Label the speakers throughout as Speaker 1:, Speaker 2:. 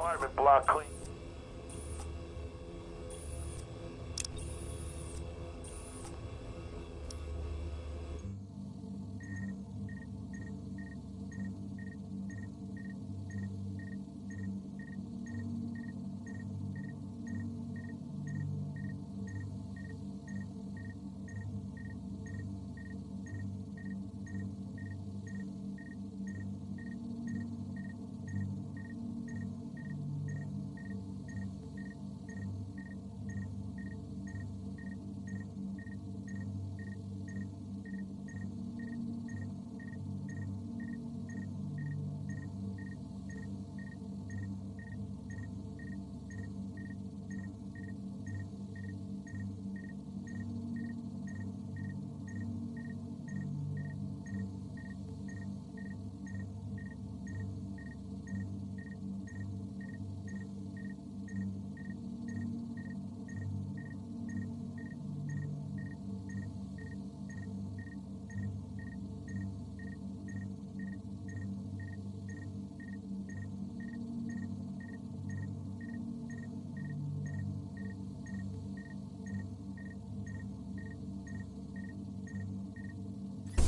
Speaker 1: apartment block clean.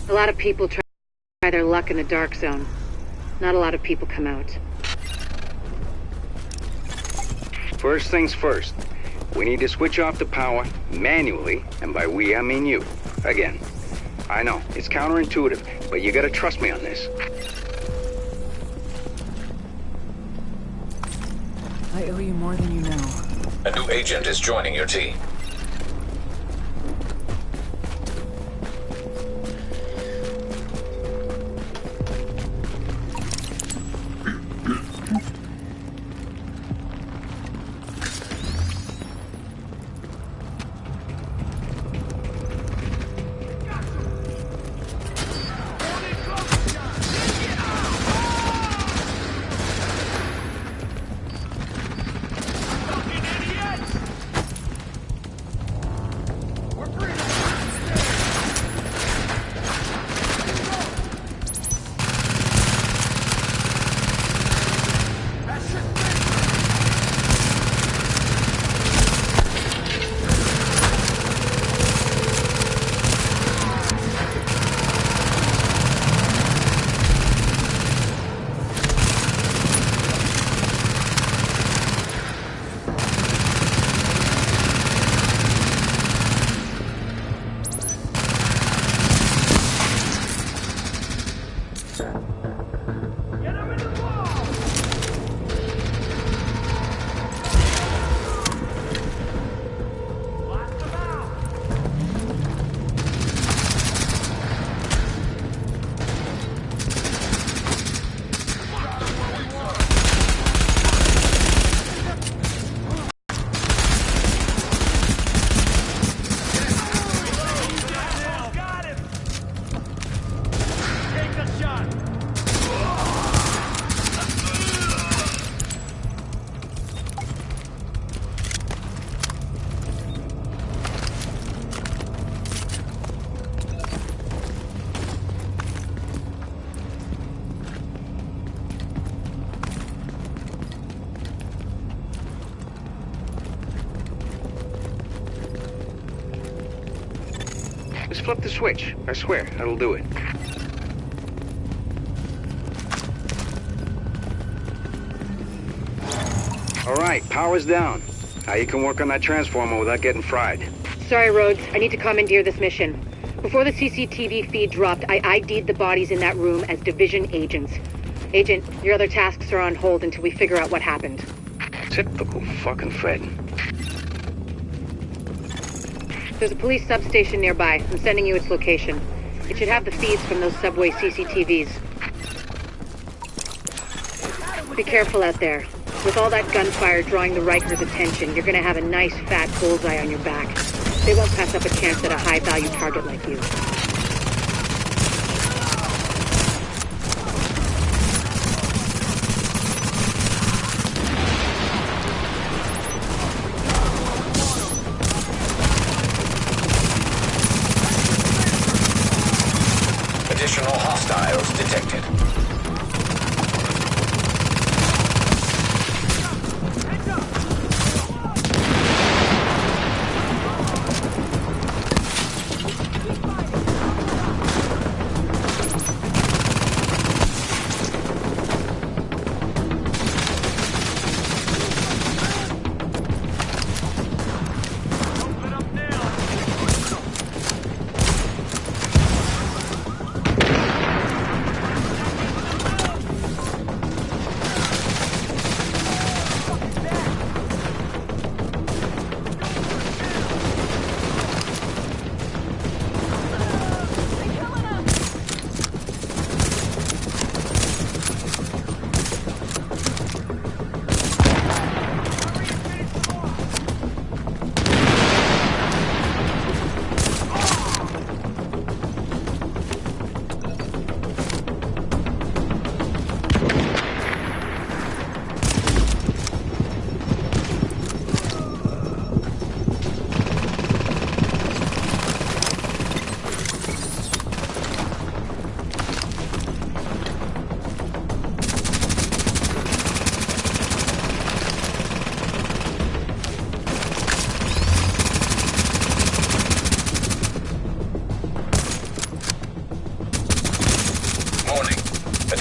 Speaker 2: A lot of people try their luck in the dark zone. Not a lot of people come out.
Speaker 3: First things first. We need to switch off the power manually, and by we I mean you. Again. I know, it's counterintuitive, but you gotta trust me on this.
Speaker 4: I owe you more than you know.
Speaker 5: A new agent is joining your team.
Speaker 3: Just flip the switch. I swear, that'll do it. All right, power's down. Now you can work on that transformer without getting fried.
Speaker 2: Sorry, Rhodes. I need to commandeer this mission. Before the CCTV feed dropped, I ID'd the bodies in that room as Division agents. Agent, your other tasks are on hold until we figure out what happened.
Speaker 3: Typical fucking Fred.
Speaker 2: There's a police substation nearby. I'm sending you its location. It should have the feeds from those subway CCTVs. Be careful out there. With all that gunfire drawing the Rikers' attention, you're gonna have a nice fat bullseye on your back. They won't pass up a chance at a high-value target like you.
Speaker 5: Additional hostiles detected.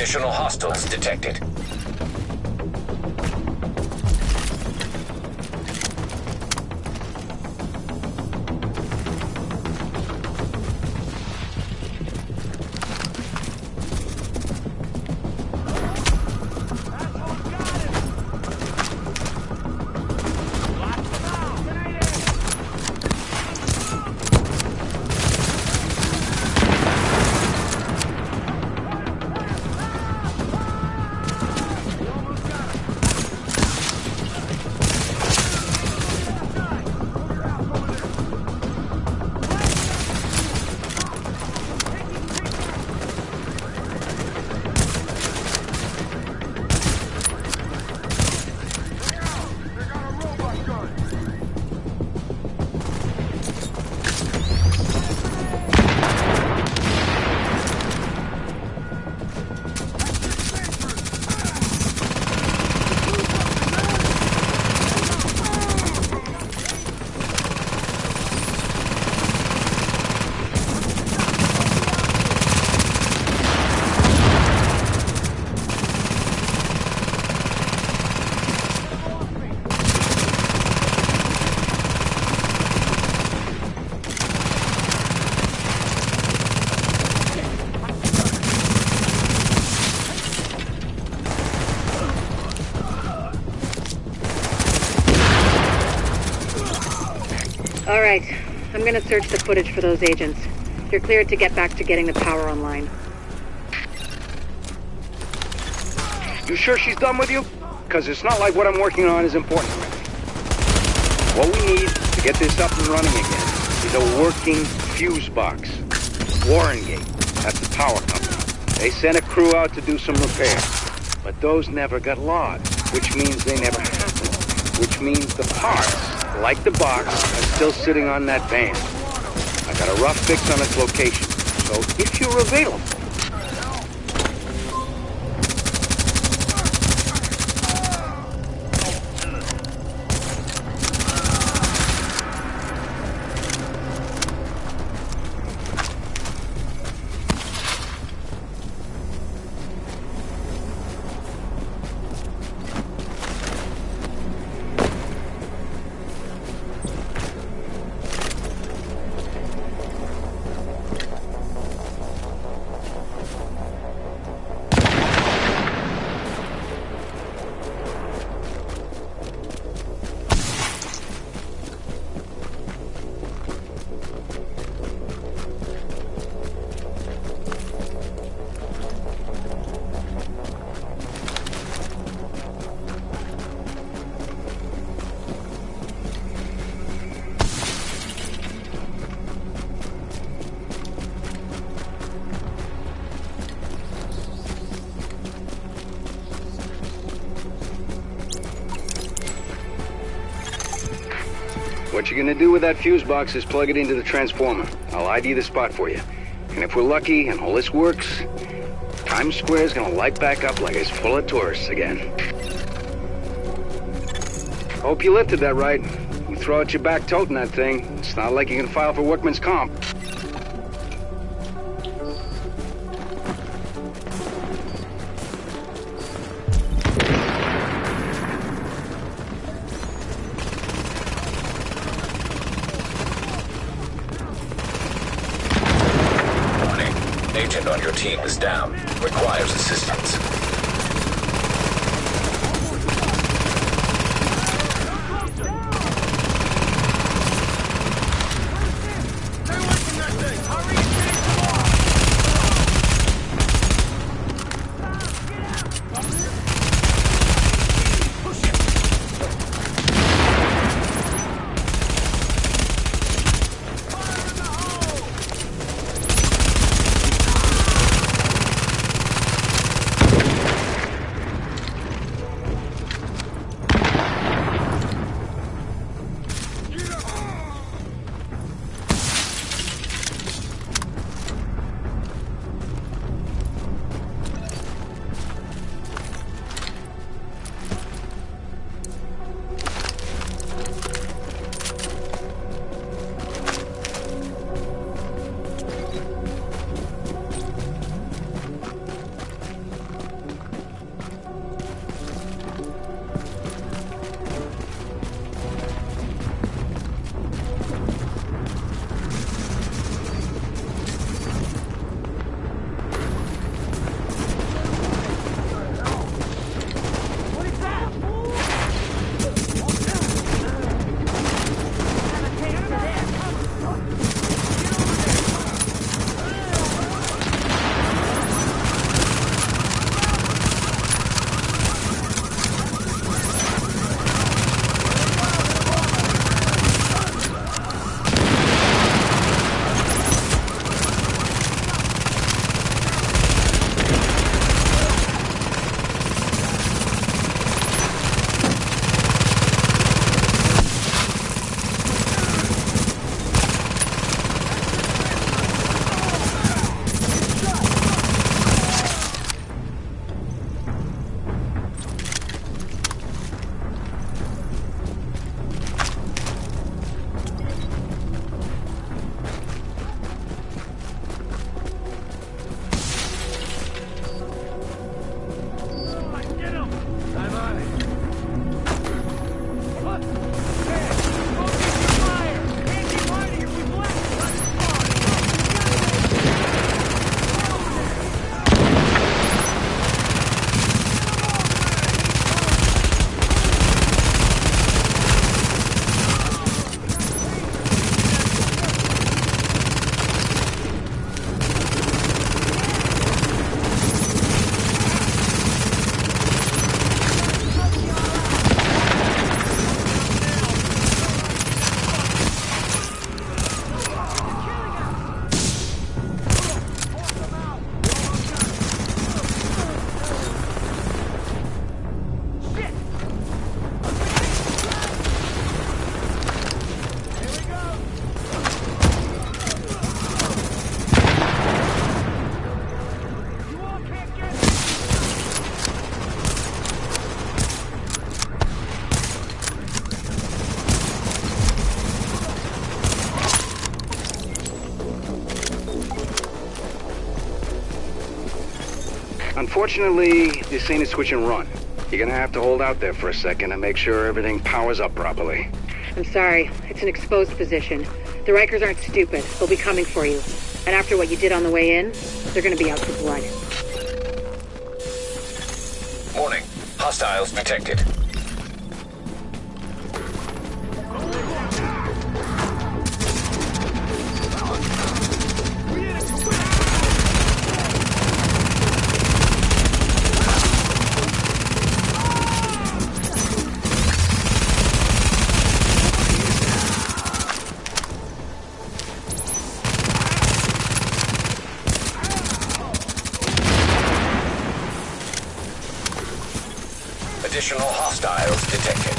Speaker 5: Additional hostiles detected.
Speaker 2: All right, I'm gonna search the footage for those agents. You're cleared to get back to getting the power online.
Speaker 3: You sure she's done with you? Because it's not like what I'm working on is important. What we need to get this up and running again is a working fuse box. Warrengate, that's the power company. They sent a crew out to do some repairs, but those never got logged, which means they never happened, which means the parts, like the box, are still sitting on that van. I got a rough fix on its location, so if you're available. What you're gonna do with that fuse box is plug it into the transformer. I'll ID the spot for you. And if we're lucky and all this works, Times Square's gonna light back up like it's full of tourists again. Hope you lifted that right. You throw out your back toting that thing. It's not like you can file for workman's comp.
Speaker 5: Agent on your team is down. Requires assistance.
Speaker 3: Unfortunately, this ain't a switch and run. You're gonna have to hold out there for a second and make sure everything powers up properly.
Speaker 2: I'm sorry. It's an exposed position. The Rikers aren't stupid. They'll be coming for you. And after what you did on the way in, they're gonna be out for blood.
Speaker 5: Warning. Hostiles detected. Additional hostiles detected.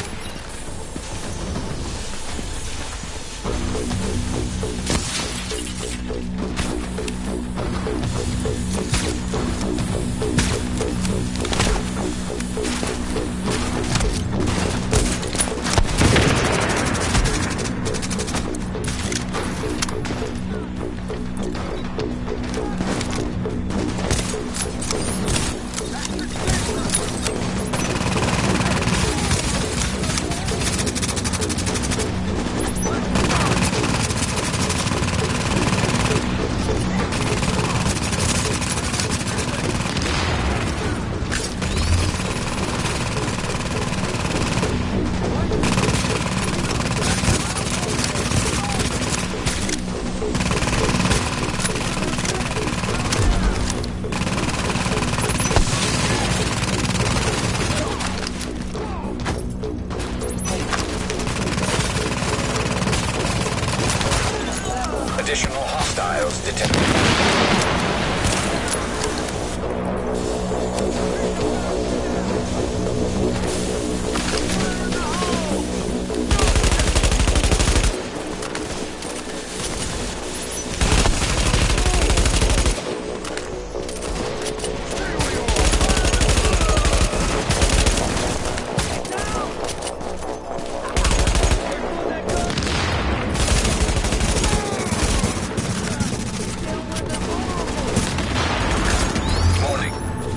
Speaker 5: Additional hostiles detected.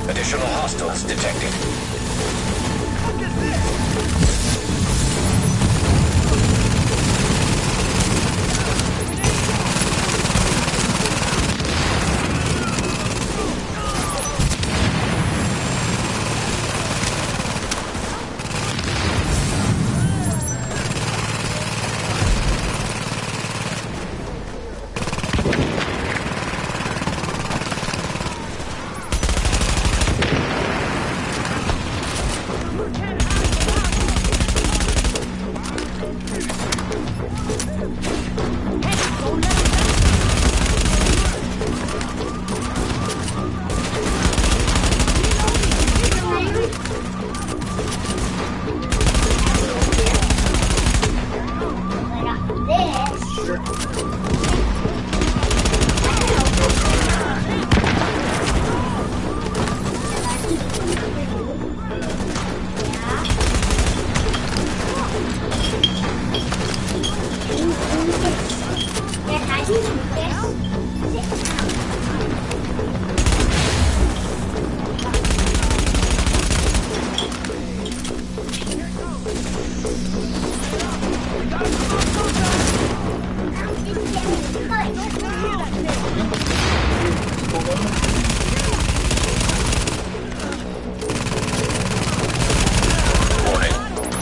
Speaker 5: Additional hostiles detected.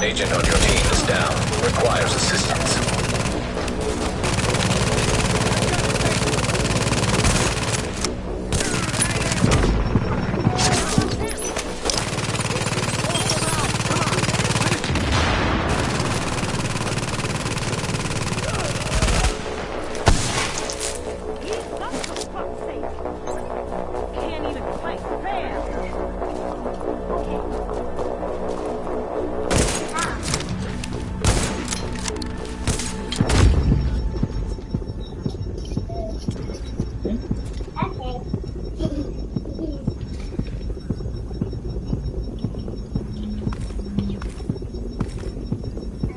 Speaker 5: Agent on your team is down. Requires assistance.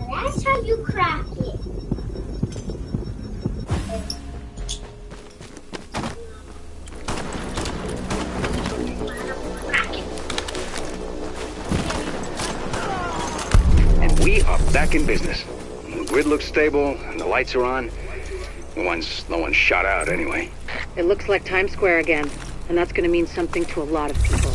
Speaker 1: That's how you crack it.
Speaker 3: Back in business. The grid looks stable, and the lights are on. No one's shot out anyway.
Speaker 2: It looks like Times Square again, and that's gonna mean something to a lot of people.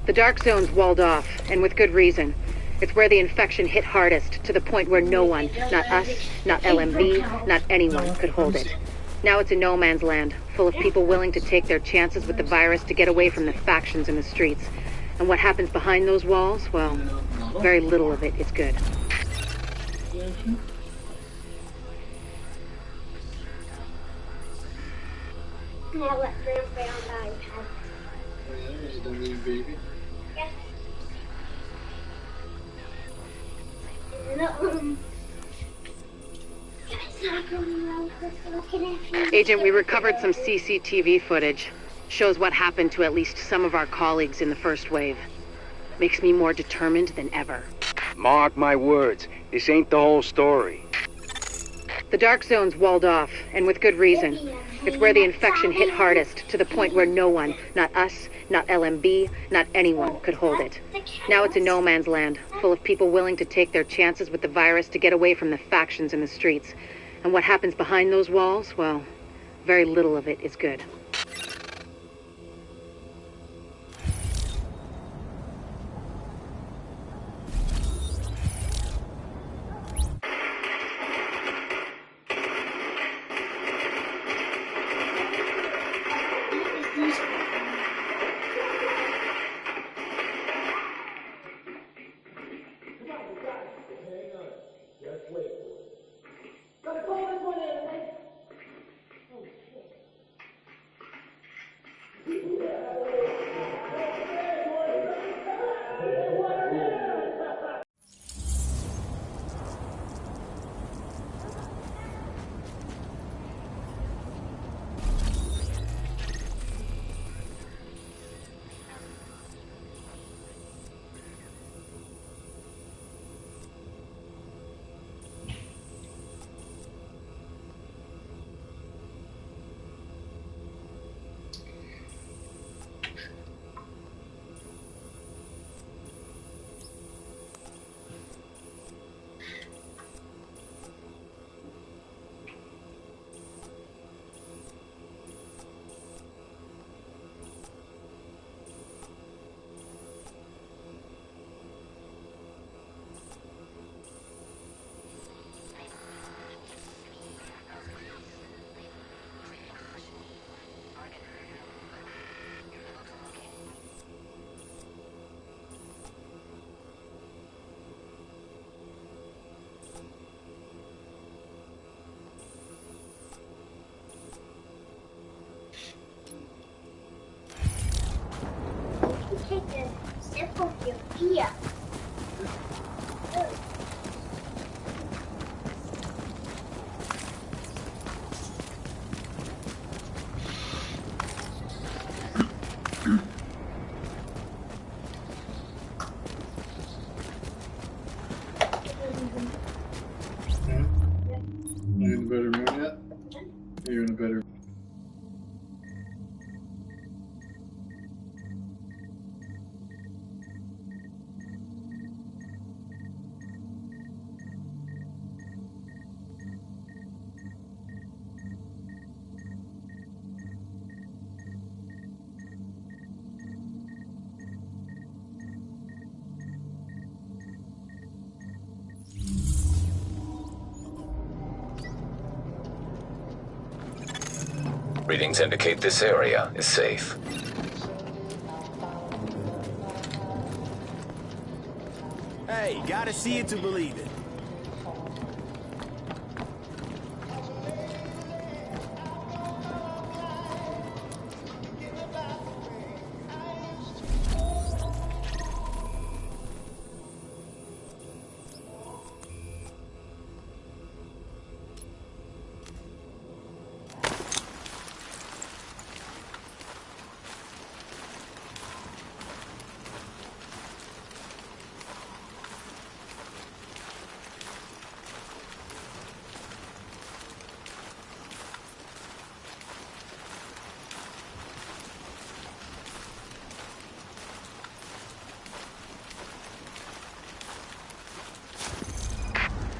Speaker 2: The dark zone's walled off, and with good reason. It's where the infection hit hardest, to the point where no one, not us, not LMB, not anyone, could hold it. Now it's a no man's land, full of people willing to take their chances with the virus to get away from the factions in the streets. And what happens behind those walls, well, very little of it is good.
Speaker 1: Now let Grandpa on the iPad.
Speaker 6: Oh yeah, is it a new baby?
Speaker 1: Yes. No, it's not going well with looking at you.
Speaker 2: Agent, we recovered some CCTV footage. Shows what happened to at least some of our colleagues in the first wave. Makes me more determined than ever.
Speaker 3: Mark my words, this ain't the whole story.
Speaker 2: The dark zone's walled off, and with good reason. It's where the infection hit hardest, to the point where no one, not us, not LMB, not anyone, could hold it. Now it's a no man's land, full of people willing to take their chances with the virus to get away from the factions in the streets. And what happens behind those walls, well, very little of it is good.
Speaker 1: Take a sip of your beer.
Speaker 6: Yeah? You in a better mood yet? You're in a better.
Speaker 5: Readings indicate this area is safe.
Speaker 7: Hey, gotta see it to believe it.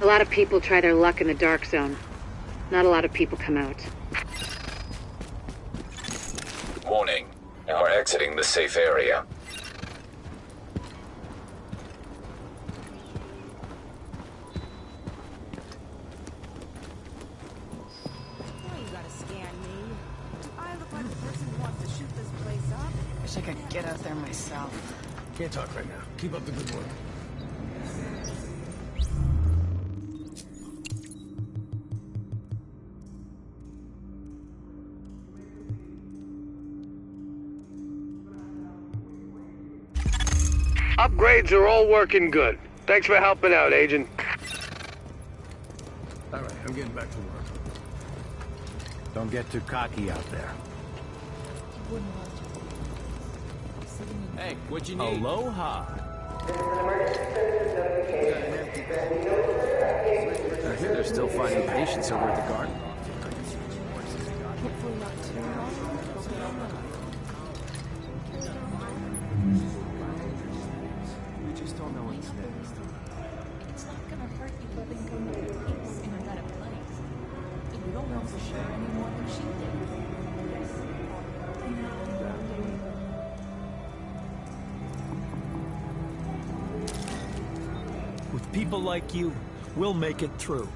Speaker 2: A lot of people try their luck in the Dark Zone. Not a lot of people come out.
Speaker 5: Warning. You are exiting the safe area.
Speaker 8: Why you gotta scan me? Do I look like the person who wants to shoot this place up?
Speaker 4: Wish I could get out there myself.
Speaker 7: Can't talk right now. Keep up the good work.
Speaker 9: Upgrades are all working good. Thanks for helping out, Agent.
Speaker 7: All right, I'm getting back to work.
Speaker 10: Don't get too cocky out there.
Speaker 7: Hey, what you need?
Speaker 10: Aloha.
Speaker 7: I hear they're still finding patients over at the garden.
Speaker 8: Hopefully not too long.
Speaker 7: We just don't know what's next.
Speaker 11: It's not gonna hurt you letting go of your people in a better place. You don't know for sure any more than she did.
Speaker 10: With people like you, we'll make it through.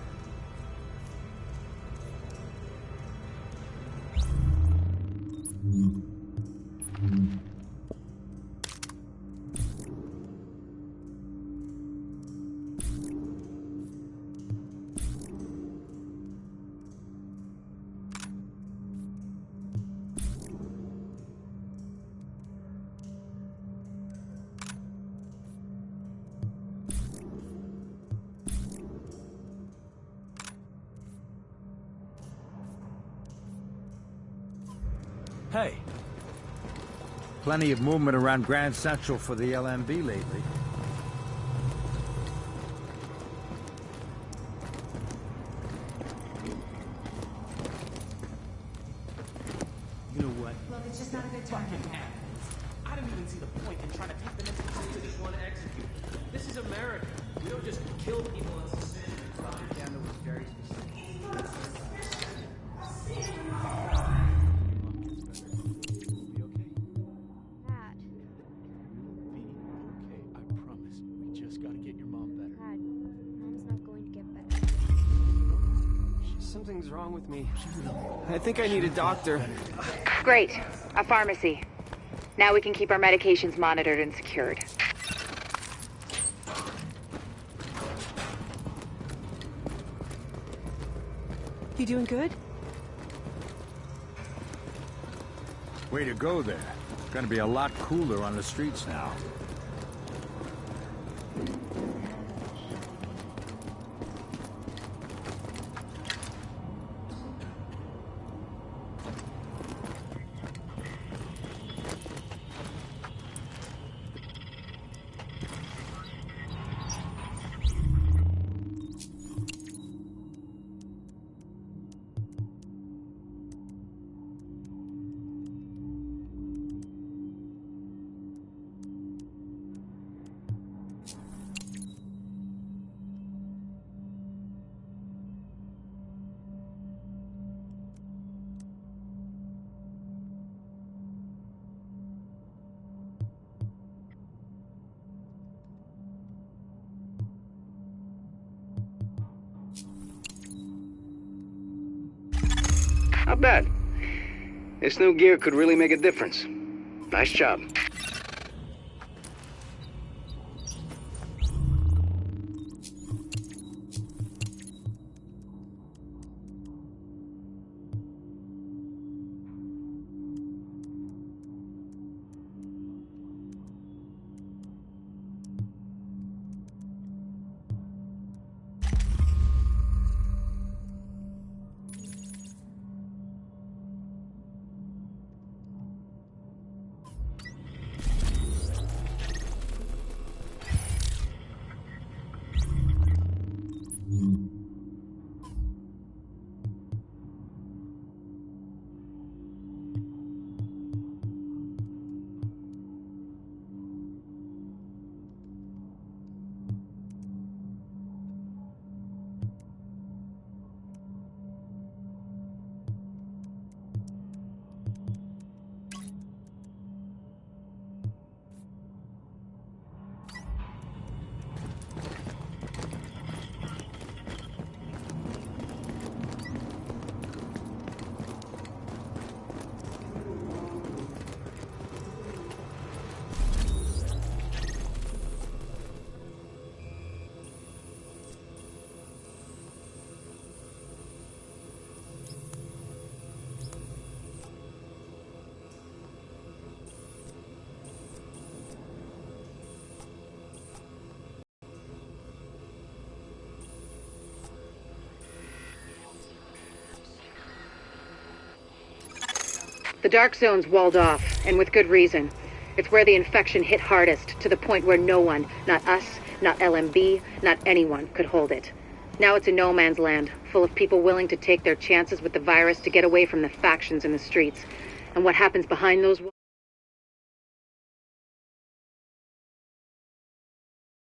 Speaker 10: Hey. Plenty of movement around Grand Central for the LMB lately.
Speaker 7: You know what?
Speaker 11: Look, it's just not a good time.
Speaker 12: I don't even see the point in trying to take the next decision we just want to execute. This is America. We don't just kill people as a sin.
Speaker 7: Propaganda was very specific.
Speaker 8: Dad,
Speaker 10: Okay, I promise. We just gotta get your mom better.
Speaker 8: Dad, Mom's not going to get better.
Speaker 12: Something's wrong with me. I think I need a doctor.
Speaker 2: Great. A pharmacy. Now we can keep our medications monitored and secured.
Speaker 8: You doing good?
Speaker 10: Way to go there. Gonna be a lot cooler on the streets now.
Speaker 3: Not bad. This new gear could really make a difference. Nice job.
Speaker 2: The Dark Zone's walled off, and with good reason. It's where the infection hit hardest, to the point where no one, not us, not LMB, not anyone, could hold it. Now it's a no man's land, full of people willing to take their chances with the virus to get away from the factions in the streets. And what happens behind those walls?